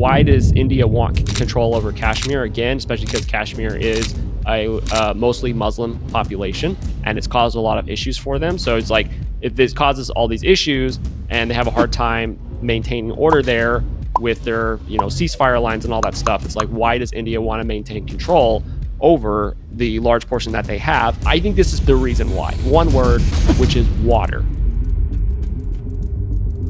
why does India want control over Kashmir again, especially because Kashmir is a mostly Muslim population and it's caused a lot of issues for them. So it's like, if this causes all these issues and they have a hard time maintaining order there with their, ceasefire lines and all that stuff, it's like, why does India want to maintain control over the large portion that they have? I think this is the reason why. One word, which is water.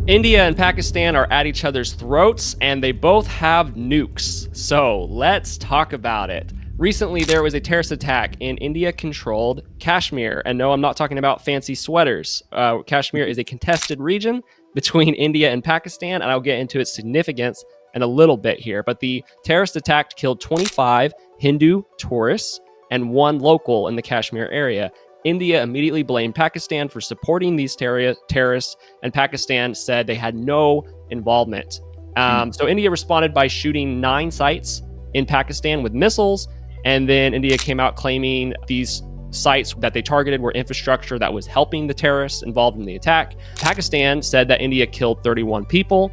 India and Pakistan are at each other's throats, and they both have nukes. So let's talk about it. Recently, there was a terrorist attack in India-controlled Kashmir. And no, I'm not talking about fancy sweaters. Kashmir is a contested region between India and Pakistan, and I'll get into its significance in a little bit here. But the terrorist attack killed 25 Hindu tourists and 1 local in the Kashmir area. India immediately blamed Pakistan for supporting these terrorists, and Pakistan said they had no involvement. So India responded by shooting 9 sites in Pakistan with missiles, and then India came out claiming these sites that they targeted were infrastructure that was helping the terrorists involved in the attack. Pakistan said that India killed 31 people,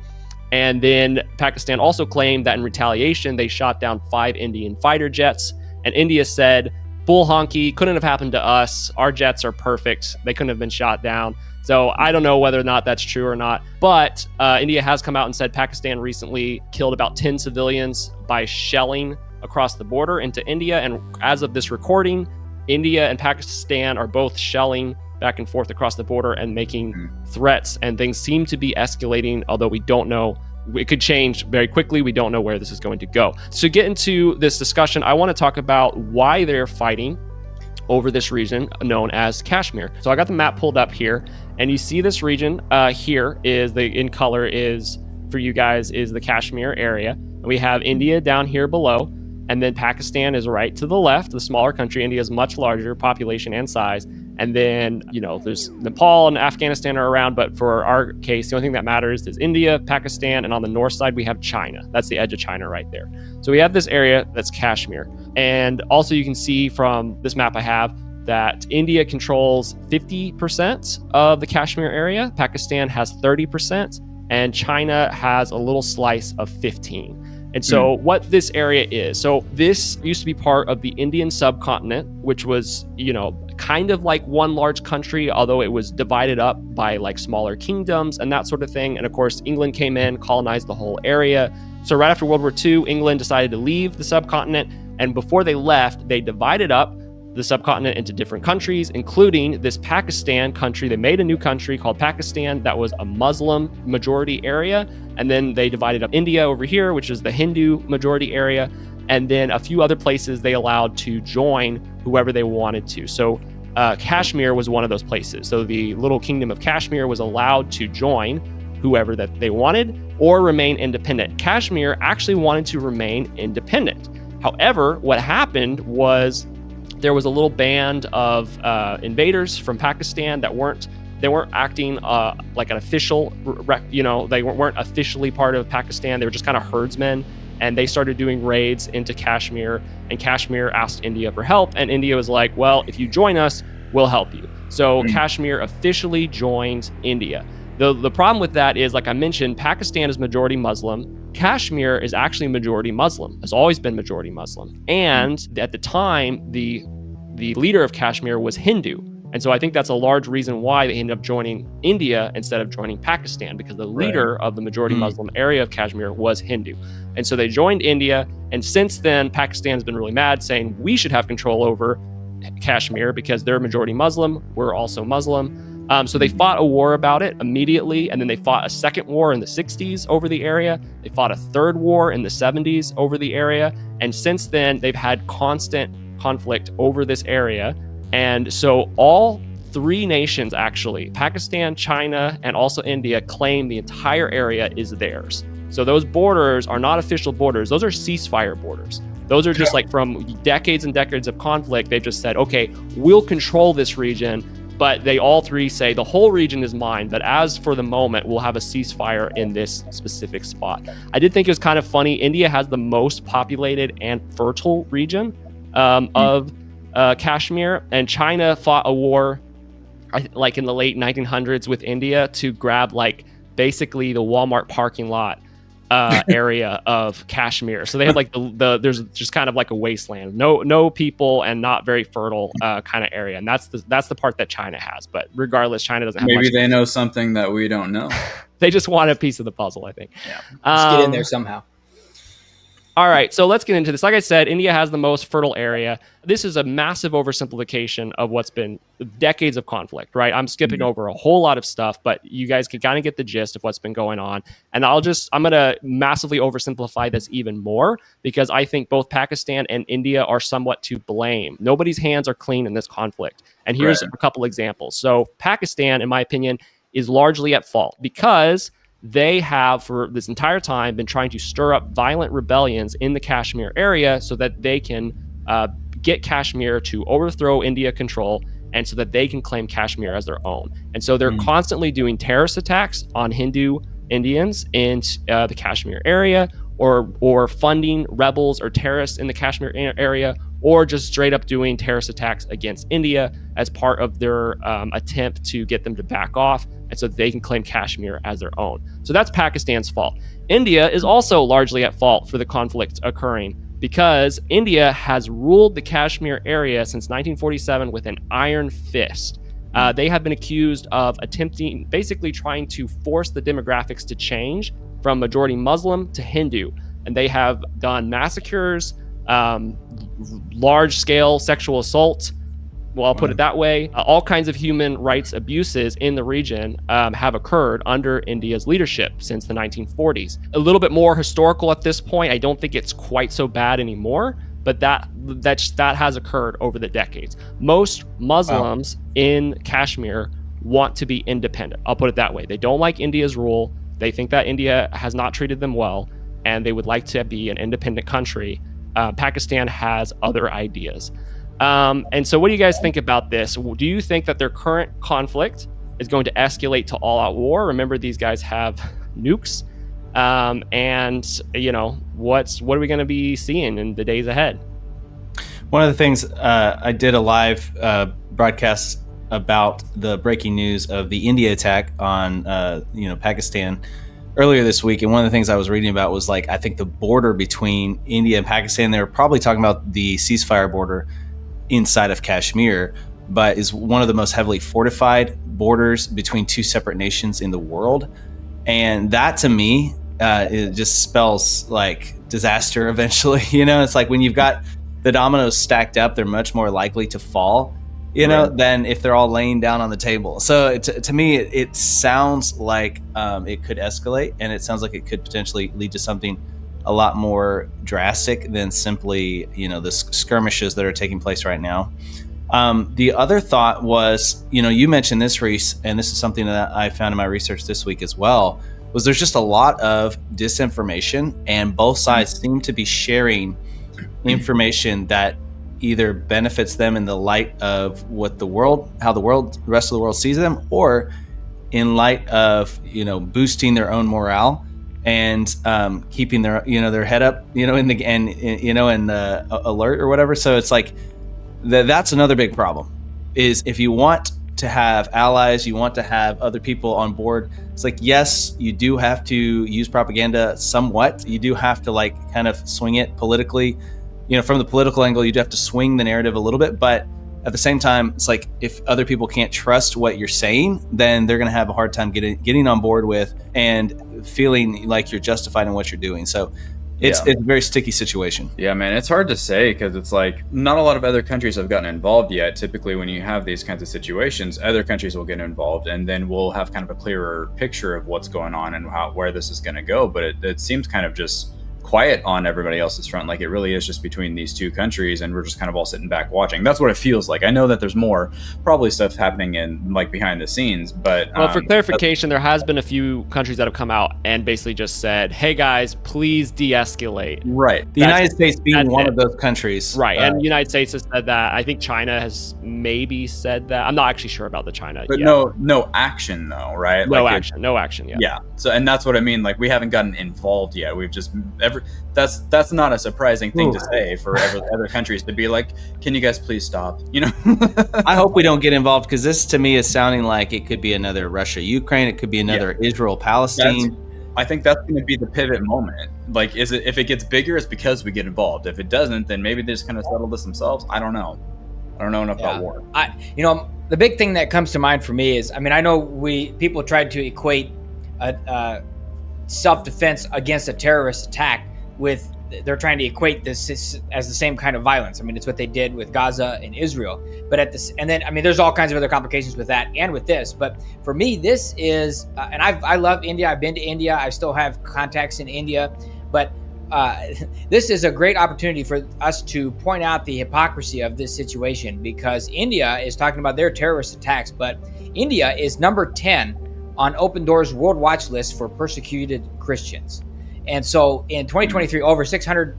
and then Pakistan also claimed that in retaliation, they shot down 5 Indian fighter jets, and India said, bull honky, couldn't have happened to us. Our jets are perfect. They couldn't have been shot down. So I don't know whether or not that's true or not, but India has come out and said Pakistan recently killed about 10 civilians by shelling across the border into India. And as of this recording, India and Pakistan are both shelling back and forth across the border and making threats, and things seem to be escalating, although we don't know. It could change very quickly. We don't know where this is going to go. To get into this discussion, I want to talk about why they're fighting over this region known as Kashmir. So I got the map pulled up here, and you see this region here is in color is, for you guys, is the Kashmir area. And we have India down here below, and then Pakistan is right to the left, the smaller country. India is much larger population and size. And then, there's Nepal and Afghanistan are around, but for our case, the only thing that matters is India, Pakistan, and on the north side, we have China. That's the edge of China right there. So we have this area that's Kashmir. And also you can see from this map I have that India controls 50% of the Kashmir area, Pakistan has 30%, and China has a little slice of 15%. And so what this area is, so this used to be part of the Indian subcontinent, which was, kind of like one large country, although it was divided up by like smaller kingdoms and that sort of thing. And of course, England came in, colonized the whole area. So right after World War II, England decided to leave the subcontinent. And before they left, they divided up the subcontinent into different countries, including this Pakistan country. They made a new country called Pakistan that was a Muslim majority area. And then they divided up India over here, which is the Hindu majority area. And then a few other places they allowed to join whoever they wanted to. So Kashmir was one of those places. So the little kingdom of Kashmir was allowed to join whoever that they wanted or remain independent. Kashmir actually wanted to remain independent. However, what happened was there was a little band of invaders from Pakistan that weren't acting like an official, they weren't officially part of Pakistan. They were just kind of herdsmen, and they started doing raids into Kashmir, and Kashmir asked India for help, and India was like, well, if you join us, we'll help you. So Kashmir officially joined India. The problem with that is, like I mentioned, Pakistan is majority Muslim. Kashmir is actually majority Muslim, has always been majority Muslim. And at the time, the leader of Kashmir was Hindu. And so I think that's a large reason why they ended up joining India instead of joining Pakistan, because the leader of the majority Muslim area of Kashmir was Hindu. And so they joined India. And since then, Pakistan's been really mad, saying we should have control over Kashmir because they're majority Muslim. We're also Muslim. So they fought a war about it immediately. And then they fought a second war in the 60s over the area. They fought a third war in the 70s over the area. And since then, they've had constant conflict over this area. And so all 3 nations, actually, Pakistan, China, and also India, claim the entire area is theirs. So those borders are not official borders. Those are ceasefire borders. Those are just like from decades and decades of conflict. They've just said, okay, we'll control this region, but they all 3 say the whole region is mine. But as for the moment, we'll have a ceasefire in this specific spot. I did think it was kind of funny. India has the most populated and fertile region of Kashmir, and China fought a war like in the late 1900s with India to grab like basically the Walmart parking lot area of Kashmir. So they have like there's just kind of like a wasteland, no people and not very fertile kind of area, and that's the part that China has. But regardless, China doesn't have Maybe much. they know something that we don't know. They just want a piece of the puzzle, I think. Yeah, just get in there somehow. All right, so let's get into this. Like I said, India has the most fertile area. This is a massive oversimplification of what's been decades of conflict, right? I'm skipping over a whole lot of stuff, but you guys can kind of get the gist of what's been going on. And I'm going to massively oversimplify this even more because I think both Pakistan and India are somewhat to blame. Nobody's hands are clean in this conflict. And here's a couple examples. So Pakistan, in my opinion, is largely at fault because they have, for this entire time, been trying to stir up violent rebellions in the Kashmir area so that they can get Kashmir to overthrow India control and so that they can claim Kashmir as their own. And so they're constantly doing terrorist attacks on Hindu Indians in the Kashmir area, or funding rebels or terrorists in the Kashmir area, or just straight up doing terrorist attacks against India as part of their attempt to get them to back off and so that they can claim Kashmir as their own. So that's Pakistan's fault. India is also largely at fault for the conflict occurring because India has ruled the Kashmir area since 1947 with an iron fist. They have been accused of basically trying to force the demographics to change from majority Muslim to Hindu. And they have done massacres, large-scale sexual assault, well, I'll put it that way. All kinds of human rights abuses in the region have occurred under India's leadership since the 1940s. A little bit more historical at this point. I don't think it's quite so bad anymore, but that has occurred over the decades. Most Muslims in Kashmir want to be independent. I'll put it that way. They don't like India's rule. They think that India has not treated them well, and they would like to be an independent country. Pakistan has other ideas. And so what do you guys think about this? Do you think that their current conflict is going to escalate to all-out war? Remember, these guys have nukes. And, what are we going to be seeing in the days ahead? One of the things, I did a live broadcast about the breaking news of the India attack on, Pakistan earlier this week. And one of the things I was reading about was, I think the border between India and Pakistan, they were probably talking about the ceasefire border inside of Kashmir, but is one of the most heavily fortified borders between two separate nations in the world. And that, to me, it just spells like disaster eventually. It's like when you've got the dominoes stacked up, they're much more likely to fall, than if they're all laying down on the table. So to me, it sounds like it could escalate, and it sounds like it could potentially lead to something a lot more drastic than simply, the skirmishes that are taking place right now. The other thought was, you mentioned this, Reese, and this is something that I found in my research this week as well, was there's just a lot of disinformation, and both sides seem to be sharing information that either benefits them in the light of how the rest of the world sees them, or in light of, boosting their own morale and keeping their head up, in the alert or whatever. So it's like that's another big problem. Is if you want to have allies, you want to have other people on board. It's like, yes, you do have to use propaganda somewhat. You do have to kind of swing it politically. From the political angle, you do have to swing the narrative a little bit, but at the same time, it's like if other people can't trust what you're saying, then they're going to have a hard time getting on board with and feeling like you're justified in what you're doing. So it's a very sticky situation. Yeah, man, it's hard to say because it's like not a lot of other countries have gotten involved yet. Typically, when you have these kinds of situations, other countries will get involved, and then we'll have kind of a clearer picture of what's going on and where this is going to go. But it seems kind of just quiet on everybody else's front. Like it really is just between these two countries, and we're just kind of all sitting back watching. That's what it feels like. I know that there's more probably stuff happening in behind the scenes, but well, for clarification, there has been a few countries that have come out and basically just said, hey guys, please de-escalate. Right. The United States being one of those countries. Right. And the United States has said that. I think China has maybe said that. I'm not actually sure about the China but yet. no action though, right? No action. Yeah. Yeah. So, and that's what I mean. Like we haven't gotten involved yet. We've just that's not a surprising thing to say for other countries to be like, can you guys please stop? I hope we don't get involved, because this to me is sounding like it could be another Russia-Ukraine. It could be another Israel-Palestine. I think that's going to be the pivot moment. Like, is it, if it gets bigger, it's because we get involved. If it doesn't, then maybe they just kind of settle this themselves. I don't know. I don't know enough about war. The big thing that comes to mind for me is, I know people tried to equate self-defense against a terrorist attack with, they're trying to equate this as the same kind of violence. It's what they did with Gaza and Israel. But and then there's all kinds of other complications with that and with this. But for me, this is, and I love India. I've been to India. I still have contacts in India. But this is a great opportunity for us to point out the hypocrisy of this situation, because India is talking about their terrorist attacks, but India is number 10 on Open Doors World Watch List for persecuted Christians. And so in 2023, over 600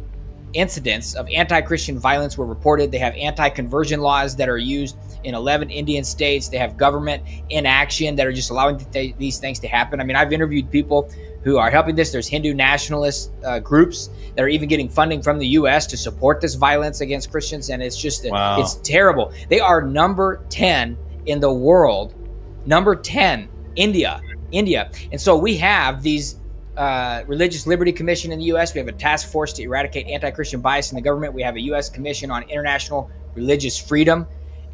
incidents of anti-Christian violence were reported. They have anti-conversion laws that are used in 11 Indian states. They have government inaction that are just allowing these things to happen. I've interviewed people who are helping this. There's Hindu nationalist groups that are even getting funding from the U.S. to support this violence against Christians. And it's just, Wow. It's terrible. They are number 10 in the world. Number 10, India. And so we have these Religious Liberty Commission in the U.S. We have a task force to eradicate anti-Christian bias in the government. We have a U.S. Commission on International Religious Freedom.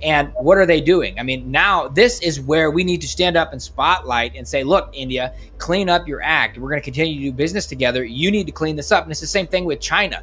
And what are they doing? Now this is where we need to stand up and spotlight and say, look, India, clean up your act. We're going to continue to do business together. You need to clean this up. And it's the same thing with China.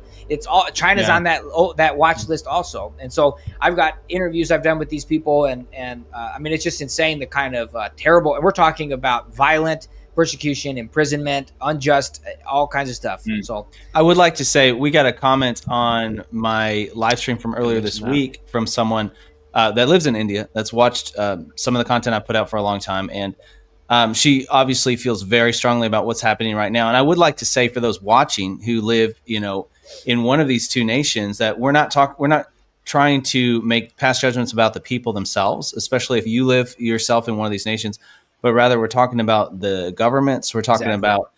China's on that watch list also. And so I've got interviews I've done with these people, and it's just insane, the kind of terrible, and we're talking about violent persecution, imprisonment, unjust, all kinds of stuff. So I would like to say, we got a comment on my live stream from earlier this week from someone that lives in India, that's watched some of the content I put out for a long time. And she obviously feels very strongly about what's happening right now. And I would like to say, for those watching who live, in one of these two nations, that we're not trying to make past judgments about the people themselves, especially if you live yourself in one of these nations, but rather we're talking about the governments. We're talking about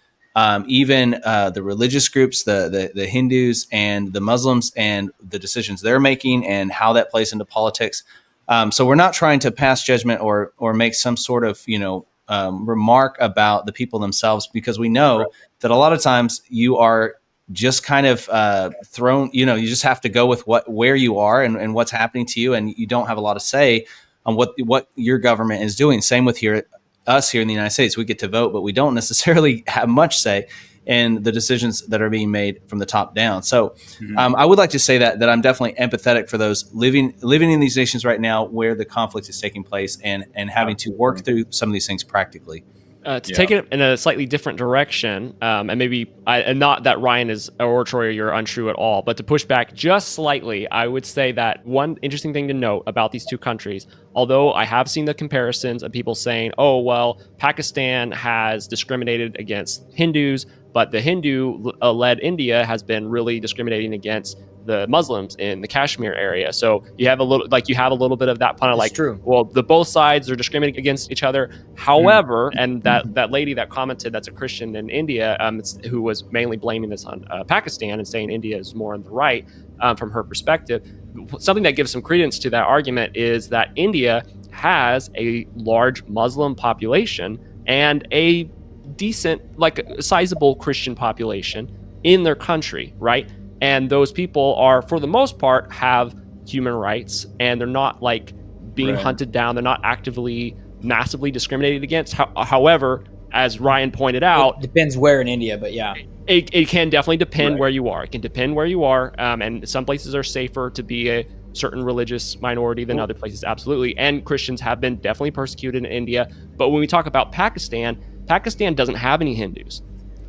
even the religious groups, the Hindus and the Muslims, and the decisions they're making and how that plays into politics. So we're not trying to pass judgment or make some sort of remark about the people themselves, because we know that a lot of times you are just kind of thrown. You just have to go with where you are and what's happening to you, and you don't have a lot of say on what your government is doing. Same with us here in the United States. We get to vote, but we don't necessarily have much say in the decisions that are being made from the top down. So I would like to say that I'm definitely empathetic for those living in these nations right now where the conflict is taking place, and having to work through some of these things practically. Take it in a slightly different direction, and maybe not that Ryan is oratory or you're untrue at all, but to push back just slightly, I would say that one interesting thing to note about these two countries, although I have seen the comparisons of people saying, oh, well, Pakistan has discriminated against Hindus, but the Hindu-led India has been really discriminating against the Muslims in the Kashmir area. So you have a little bit of that kind of true. Well, the both sides are discriminating against each other. However, and that lady that commented, that's a Christian in India, who was mainly blaming this on Pakistan and saying India is more on the right from her perspective. Something that gives some credence to that argument is that India has a large Muslim population and a decent, sizable Christian population in their country, right? And those people are, for the most part, have human rights, and they're not being hunted down. They're not actively, massively discriminated against. However, as Ryan pointed out, it depends where in India, but yeah, it can definitely depend where you are. It can depend where you are, and some places are safer to be a certain religious minority than other places, absolutely. And Christians have been definitely persecuted in India. But when we talk about Pakistan doesn't have any Hindus.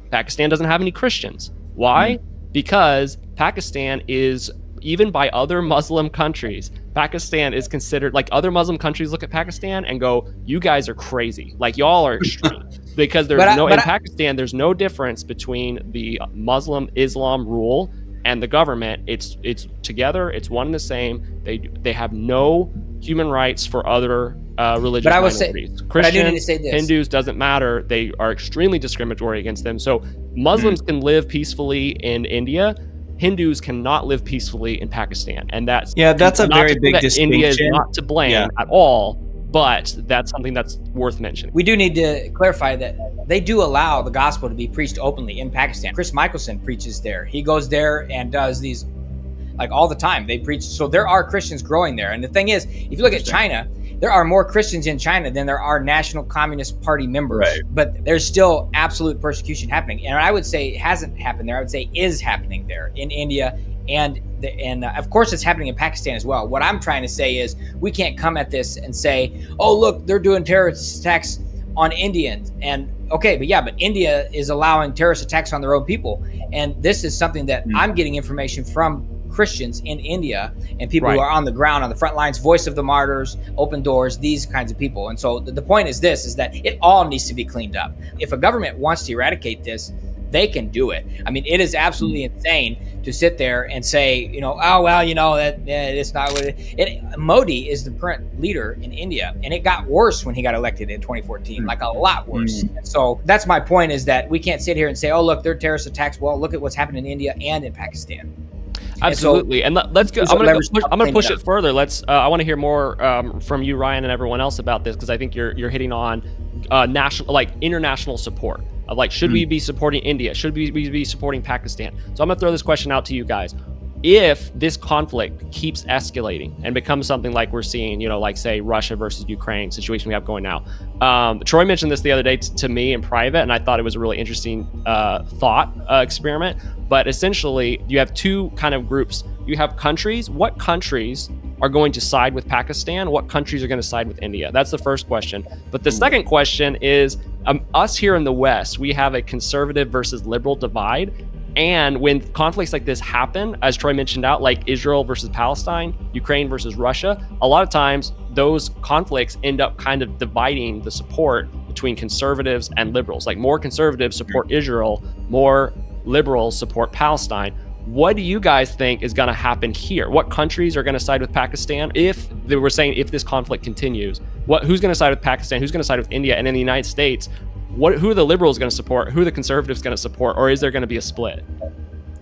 Pakistan doesn't have any Christians. Why? Because Pakistan is, even by other Muslim countries, Pakistan is considered, other Muslim countries look at Pakistan and go, you guys are crazy. Y'all are extreme. Because in Pakistan, there's no difference between the Muslim Islam rule and the government. It's together, it's one and the same. They have no human rights for other religious minorities. Christians, Hindus, doesn't matter. They are extremely discriminatory against them. So Muslims can live peacefully in India. Hindus cannot live peacefully in Pakistan, and that's a very big distinction. India is not to blame at all, but that's something that's worth mentioning. We do need to clarify that they do allow the gospel to be preached openly in Pakistan. Chris Michelson preaches there. He goes there and does these like all the time. They preach. So there are Christians growing there. And the thing is, if you look at China, there are more Christians in China than there are National Communist Party members. Right. But there's still absolute persecution happening. And I would say it hasn't happened there. I would say is happening there in India. And of course, it's happening in Pakistan as well. What I'm trying to say is we can't come at this and say, oh, look, they're doing terrorist attacks on Indians. And okay, but India is allowing terrorist attacks on their own people. And this is something that I'm getting information from Christians in India and people who are on the ground, on the front lines, Voice of the Martyrs, Open Doors, these kinds of people. And so the point is this, is that it all needs to be cleaned up. If a government wants to eradicate this, they can do it. I mean, it is absolutely insane to sit there and say, oh, well, it's not what it. Modi is the current leader in India, and it got worse when he got elected in 2014, like a lot worse. So that's my point, is that we can't sit here and say, oh, look, they're terrorist attacks. Well, look at what's happened in India and in Pakistan. Absolutely, and let's go. I'm going to push it further. I want to hear more from you, Ryan, and everyone else about this, because I think you're hitting on international support. Of should we be supporting India? Should we be supporting Pakistan? So I'm going to throw this question out to you guys. If this conflict keeps escalating and becomes something like we're seeing, like say Russia versus Ukraine situation we have going now. Troy mentioned this the other day to me in private, and I thought it was a really interesting thought experiment. But essentially, you have two kind of groups. You have countries. What countries are going to side with Pakistan? What countries are going to side with India? That's the first question. But the second question is, us here in the West, we have a conservative versus liberal divide. And when conflicts like this happen, as Troy mentioned out, like Israel versus Palestine, Ukraine versus Russia, a lot of times those conflicts end up kind of dividing the support between conservatives and liberals. Like more conservatives support Israel, more liberals support Palestine. What do you guys think is going to happen here? What countries are going to side with Pakistan? If they were saying if this conflict continues, who's going to side with Pakistan? Who's going to side with India? And in the United States, who are the liberals going to support? Who are the conservatives going to support? Or is there going to be a split?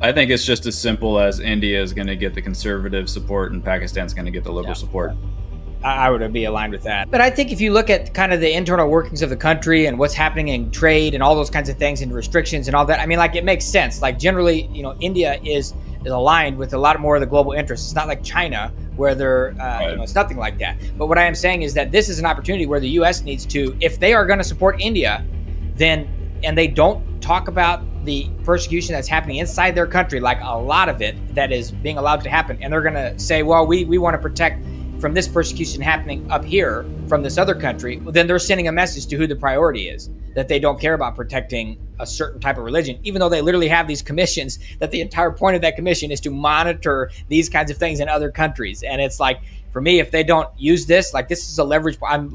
I think it's just as simple as India is going to get the conservative support and Pakistan's going to get the liberal support. I would be aligned with that. But I think if you look at kind of the internal workings of the country and what's happening in trade and all those kinds of things and restrictions and all that, I mean, it makes sense. Generally, India is aligned with a lot more of the global interests. It's not like China where they're, it's nothing like that. But what I am saying is that this is an opportunity where the U.S. needs to, if they are going to support India, and they don't talk about the persecution that's happening inside their country, like a lot of it that is being allowed to happen, and they're going to say, well, we want to protect from this persecution happening up here from this other country, then they're sending a message to who the priority is, that they don't care about protecting a certain type of religion, even though they literally have these commissions, that the entire point of that commission is to monitor these kinds of things in other countries. And it's like, for me, if they don't use this, this is a leverage. I'm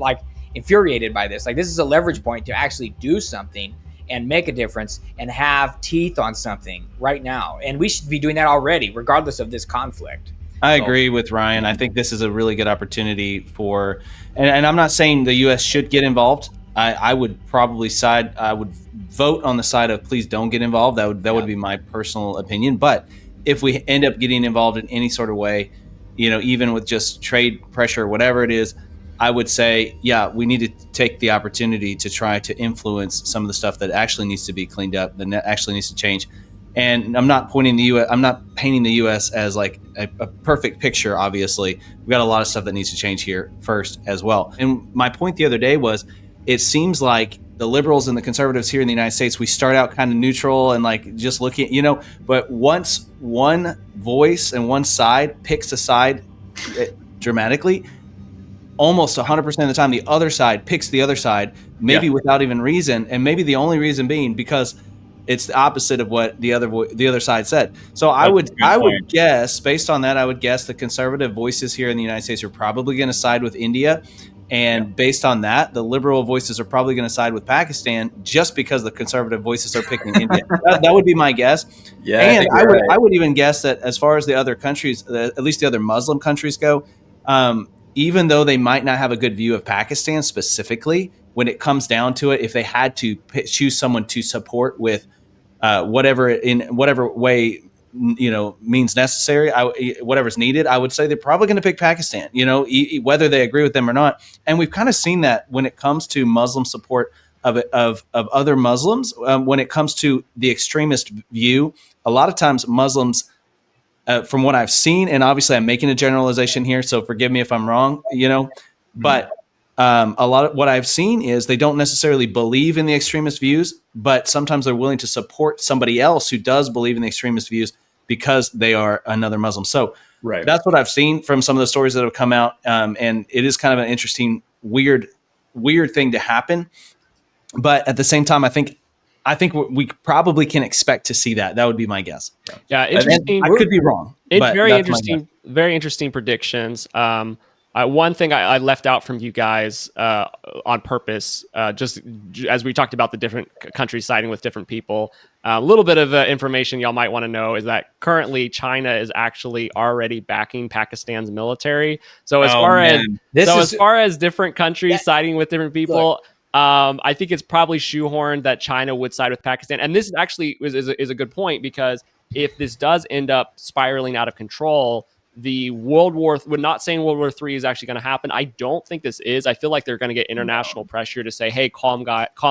infuriated by this. This is a leverage point to actually do something and make a difference and have teeth on something right now. And we should be doing that already, regardless of this conflict. I agree with Ryan. I think this is a really good opportunity for, and I'm not saying the U.S. should get involved. I would probably I would vote on the side of please don't get involved. That would be my personal opinion. But if we end up getting involved in any sort of way, even with just trade pressure, whatever it is, I would say, we need to take the opportunity to try to influence some of the stuff that actually needs to be cleaned up, that actually needs to change. And I'm not painting the U.S. as a perfect picture. Obviously, we've got a lot of stuff that needs to change here first as well. And my point the other day was, it seems like the liberals and the conservatives here in the United States, we start out kind of neutral and just looking, but once one voice and one side picks a side dramatically, almost 100% of the time, the other side picks the other side, maybe without even reason, and maybe the only reason being because it's the opposite of what the other side said. So I would guess, based on that, I would guess the conservative voices here in the United States are probably going to side with India, and based on that, the liberal voices are probably going to side with Pakistan, just because the conservative voices are picking India. That would be my guess. Yeah, and I would even guess that as far as the other countries, at least the other Muslim countries go. Even though they might not have a good view of Pakistan specifically, when it comes down to it, if they had to choose someone to support with whatever way means necessary, whatever's needed, I would say they're probably going to pick Pakistan, whether they agree with them or not. And we've kind of seen that when it comes to Muslim support of other Muslims. When it comes to the extremist view, a lot of times Muslims, from what I've seen, and obviously I'm making a generalization here, so forgive me if I'm wrong, but a lot of what I've seen is they don't necessarily believe in the extremist views, but sometimes they're willing to support somebody else who does believe in the extremist views because they are another Muslim. So that's what I've seen from some of the stories that have come out. And it is kind of an interesting, weird thing to happen. But at the same time, I think we probably can expect to see that. That would be my guess. Yeah, interesting. I could be wrong. It's but very that's my interesting. guess. Very interesting predictions. One thing I left out from you guys on purpose, just as we talked about the different countries siding with different people, a little bit of information y'all might want to know is that currently China is actually already backing Pakistan's military. So as far as different countries siding with different people, I think it's probably shoehorned that China would side with Pakistan. And this actually is a good point, because if this does end up spiraling out of control, the we're not saying World War III is actually going to happen. I don't think this is. I feel like they're going to get international pressure to say, hey, calm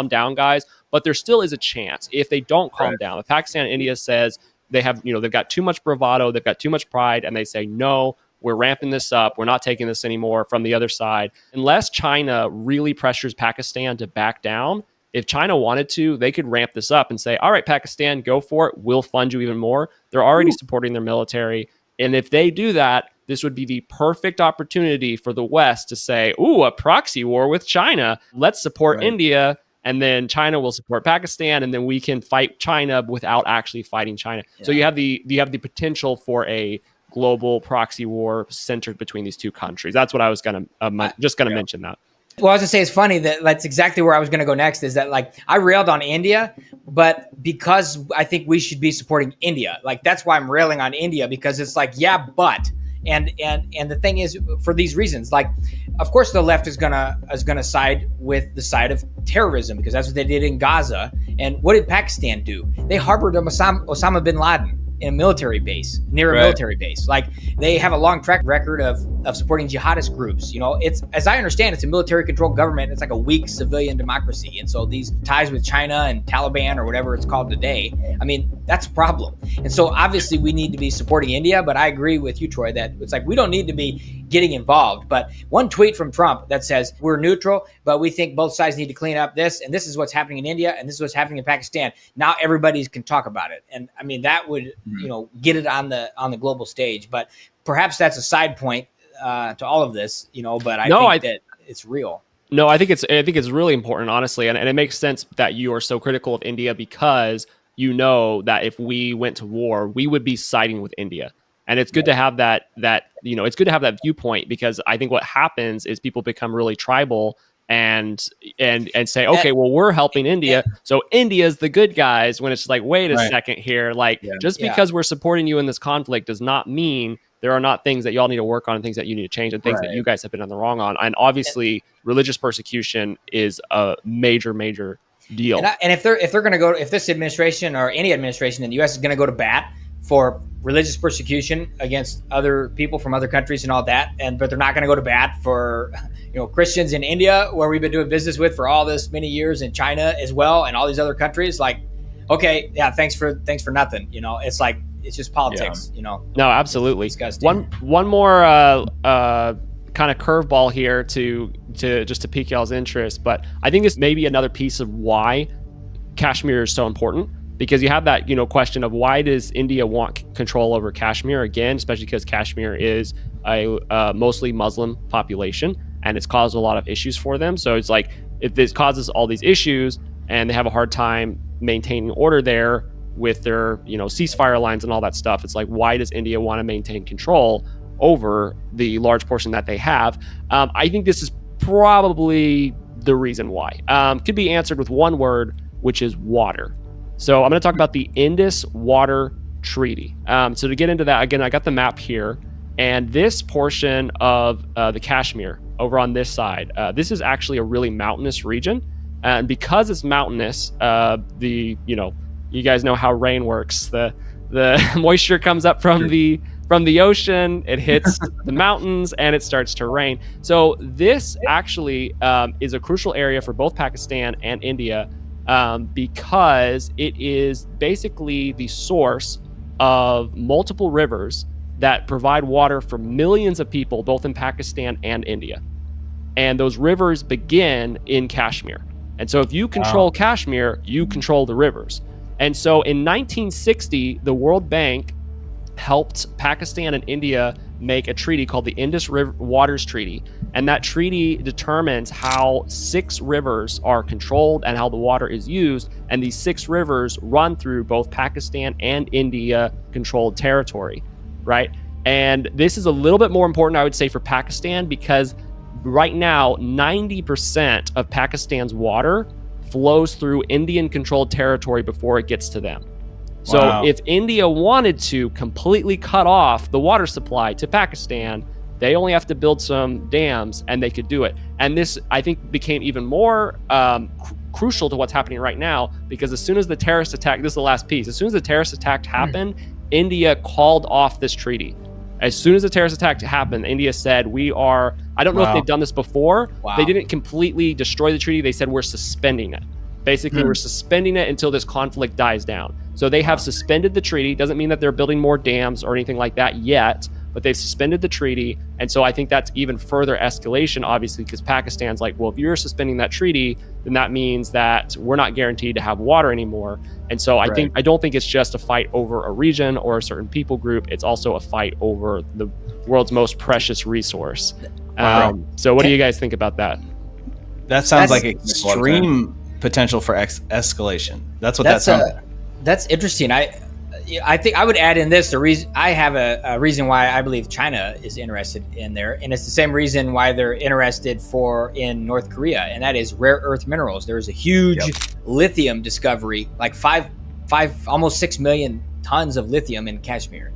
down, guys. But there still is a chance if they don't calm down. If Pakistan and India says they have, they've got too much bravado, they've got too much pride, and they say, no, we're ramping this up, we're not taking this anymore from the other side. Unless China really pressures Pakistan to back down, if China wanted to, they could ramp this up and say, all right, Pakistan, go for it. We'll fund you even more. They're already supporting their military. And if they do that, this would be the perfect opportunity for the West to say, ooh, a proxy war with China. Let's support India, and then China will support Pakistan, and then we can fight China without actually fighting China. Yeah. So you have the potential for a global proxy war centered between these two countries. That's what I was going to mention that. Well, I was going to say, it's funny that's exactly where I was going to go next, is that I railed on India, but because I think we should be supporting India, that's why I'm railing on India, because it's but, and the thing is, for these reasons, of course the left is gonna side with the side of terrorism, because that's what they did in Gaza. And what did Pakistan do? They harbored Osama bin Laden in a military base, near a military base. They have a long track record of supporting jihadist groups. It's, as I understand, it's a military controlled government. It's like a weak civilian democracy. And so these ties with China and Taliban, or whatever it's called today, that's a problem. And so obviously we need to be supporting India, but I agree with you, Troy, that it's we don't need to be getting involved. But one tweet from Trump that says, we're neutral, but we think both sides need to clean up this, and this is what's happening in India, and this is what's happening in Pakistan. Now everybody can talk about it. And that would, get it on the global stage. But perhaps that's a side point to all of this, but I think that it's real. No, I think it's really important, honestly. And it makes sense that you are so critical of India, because that if we went to war, we would be siding with India. And it's good to have that it's good to have that viewpoint, because I think what happens is people become really tribal and say, okay, well, we're helping India, so India's the good guys, when it's wait a second here, just because we're supporting you in this conflict does not mean there are not things that y'all need to work on, and things that you need to change, and things that you guys have been on the wrong on. And obviously religious persecution is a major deal. And if they're going to go, if this administration or any administration in the US is going to go to bat for religious persecution against other people from other countries and all that, but they're not going to go to bat for Christians in India, where we've been doing business with for all this many years, in China as well, and all these other countries, okay, yeah, thanks for nothing. It's it's just politics. No, absolutely. One more kind of curveball here to just to pique y'all's interest, but I think this may be another piece of why Kashmir is so important. Because you have that, question of, why does India want control over Kashmir again, especially because Kashmir is a mostly Muslim population, and it's caused a lot of issues for them. So it's if this causes all these issues and they have a hard time maintaining order there with their, ceasefire lines and all that stuff, it's why does India want to maintain control over the large portion that they have? I think this is probably the reason why. Could be answered with one word, which is water. So I'm going to talk about the Indus Water Treaty. So to get into that, again, I got the map here, and this portion of the Kashmir over on this side, this is actually a really mountainous region. And because it's mountainous, you guys know how rain works. the moisture comes up from the ocean, it hits the mountains, and it starts to rain. So this actually is a crucial area for both Pakistan and India, because it is basically the source of multiple rivers that provide water for millions of people, both in Pakistan and India. And those rivers begin in Kashmir. And so if you control Kashmir, you control the rivers. And so in 1960, the World Bank helped Pakistan and India make a treaty called the Indus River Waters Treaty. And that treaty determines how 6 rivers are controlled and how the water is used. And these 6 rivers run through both Pakistan and India controlled territory, right? And this is a little bit more important, I would say, for Pakistan, because right now, 90% of Pakistan's water flows through Indian controlled territory before it gets to them. So if India wanted to completely cut off the water supply to Pakistan, they only have to build some dams and they could do it. And this, I think, became even more crucial to what's happening right now, because as soon as the terrorist attack, this is the last piece, as soon as the terrorist attack happened, India called off this treaty. As soon as the terrorist attack happened, India said, I don't know if they've done this before. They didn't completely destroy the treaty. They said, we're suspending it. Basically, we're suspending it until this conflict dies down. So they have suspended the treaty. Doesn't mean that they're building more dams or anything like that yet, but they've suspended the treaty. And so I think that's even further escalation, obviously, because Pakistan's like, well, if you're suspending that treaty, then that means that we're not guaranteed to have water anymore. And so I don't think it's just a fight over a region or a certain people group. It's also a fight over the world's most precious resource. So what do you guys think about that? That sounds like extreme potential for escalation. That's what that sounds like. That's interesting. I think I would add in this, the reason I have a reason why I believe China is interested in there, and it's the same reason why they're interested in North Korea, and that is rare earth minerals. There's a huge lithium discovery, like almost 6 million tons of lithium in Kashmir.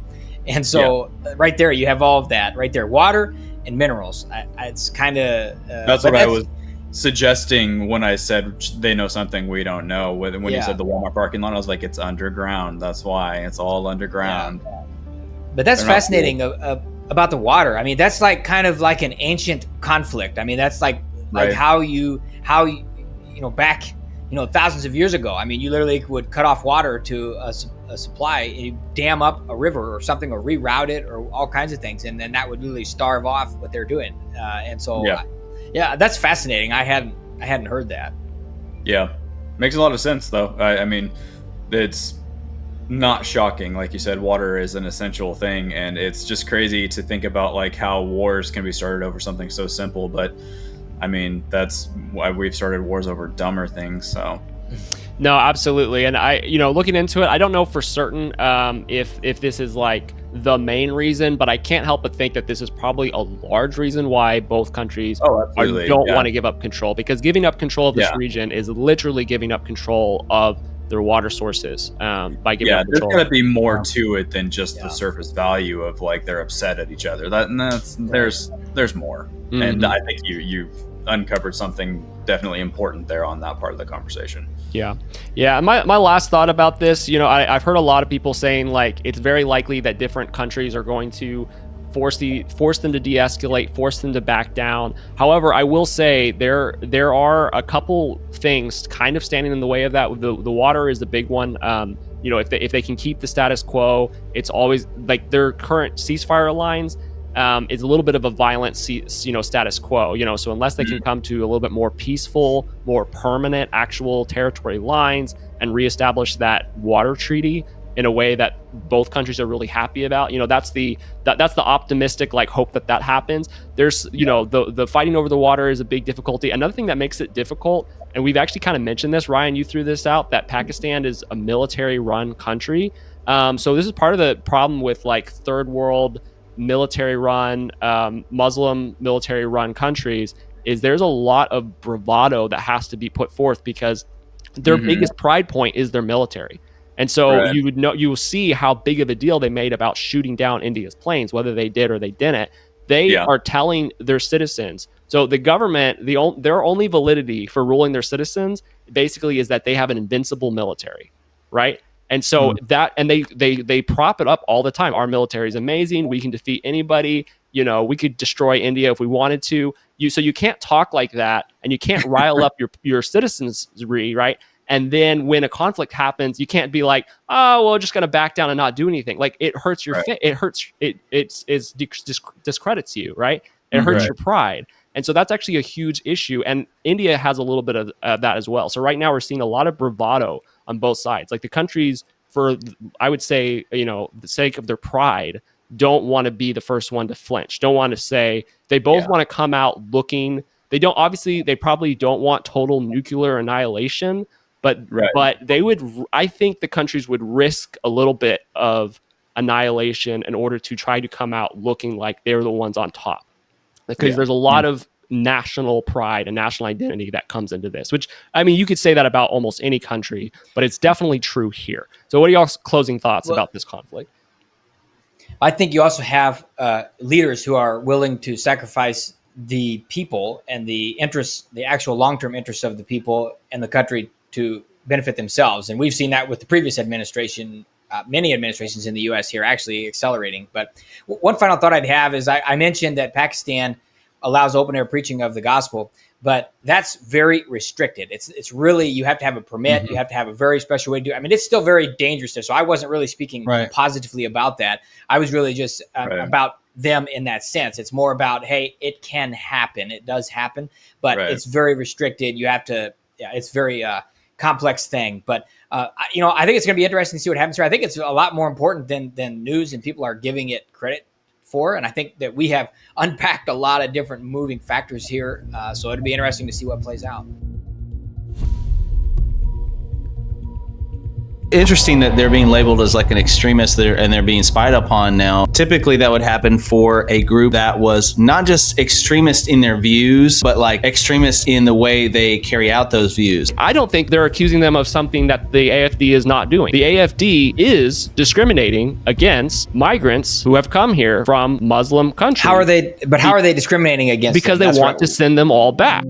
And so right there, you have all of that right there, water and minerals. It's kind of that's what I was suggesting when I said they know something we don't know. When you said the Walmart parking lot, I was like, it's underground. That's why it's all underground. Yeah. But that's fascinating cool. About the water. I mean, that's like kind of like an ancient conflict. I mean, that's like how you back thousands of years ago. I mean, you literally would cut off water to a supply, and you dam up a river or something, or reroute it, or all kinds of things, and then that would literally starve off what they're doing. And so. Yeah, that's fascinating. I hadn't heard that. Yeah, makes a lot of sense though. I mean, it's not shocking. Like you said, water is an essential thing, and it's just crazy to think about like how wars can be started over something so simple. But I mean, that's why we've started wars over dumber things. So. No, absolutely. And looking into it, I don't know for certain if this is like the main reason, but I can't help but think that this is probably a large reason why both countries don't want to give up control, because giving up control of this region is literally giving up control of their water sources by giving up control. There's got to be more to it than just the surface value of like they're upset at each other. There's more. Mm-hmm. And I think you've uncovered something definitely important there on that part of the conversation. Yeah. My last thought about this, I've heard a lot of people saying like it's very likely that different countries are going to force them to de-escalate, force them to back down. However, I will say there are a couple things kind of standing in the way of that. The water is the big one. If they can keep the status quo, it's always like their current ceasefire lines. Is a little bit of a violent, status quo, so unless they can come to a little bit more peaceful, more permanent actual territory lines and reestablish that water treaty in a way that both countries are really happy about, that's the optimistic like hope that happens. There's, the fighting over the water is a big difficulty. Another thing that makes it difficult, and we've actually kind of mentioned this, Ryan, you threw this out, that Pakistan is a military run country. So this is part of the problem with like third world military run, Muslim military run countries, is there's a lot of bravado that has to be put forth because their biggest pride point is their military. And so you will see how big of a deal they made about shooting down India's planes, whether they did or they didn't. They are telling their citizens. So the government, their only validity for ruling their citizens basically is that they have an invincible military, right? And so they prop it up all the time. Our military is amazing. We can defeat anybody. We could destroy India if we wanted to. So you can't talk like that, and you can't rile up your citizenry, right? And then when a conflict happens, you can't be like, oh, well, just going to back down and not do anything. Like, it hurts your it hurts it discredits you, right? It hurts your pride. And so that's actually a huge issue. And India has a little bit of that as well. So right now we're seeing a lot of bravado on both sides. Like, the countries, for, I would say, the sake of their pride, don't want to be the first one to flinch. Don't want to say, they both want to come out looking, they probably don't want total nuclear annihilation, but they would, I think the countries would risk a little bit of annihilation in order to try to come out looking like they're the ones on top. Because there's a lot of national pride and national identity that comes into this, which, I mean, you could say that about almost any country, but it's definitely true here. So what are y'all's closing thoughts about this conflict? I think you also have leaders who are willing to sacrifice the people and the actual long-term interests of the people and the country to benefit themselves. And we've seen that with the previous administration. Many administrations in the U.S. here actually accelerating. But one final thought I'd have is I mentioned that Pakistan allows open air preaching of the gospel, but that's very restricted. It's really, you have to have a permit. You have to have a very special way to do it. I mean, it's still very dangerous there. So I wasn't really speaking positively about that. I was really just about them in that sense. It's more about, hey, it can happen. It does happen, but it's very restricted. You have to, it's very complex thing. But I think it's going to be interesting to see what happens here. I think it's a lot more important than news, and people are giving it credit for. And I think that we have unpacked a lot of different moving factors here. So it'll be interesting to see what plays out. Interesting that they're being labeled as like an extremist and they're being spied upon now. Typically that would happen for a group that was not just extremist in their views, but like extremist in the way they carry out those views. I don't think they're accusing them of something that the AFD is not doing. The AFD is discriminating against migrants who have come here from Muslim countries. How are they discriminating against Because them? they want to send them all back.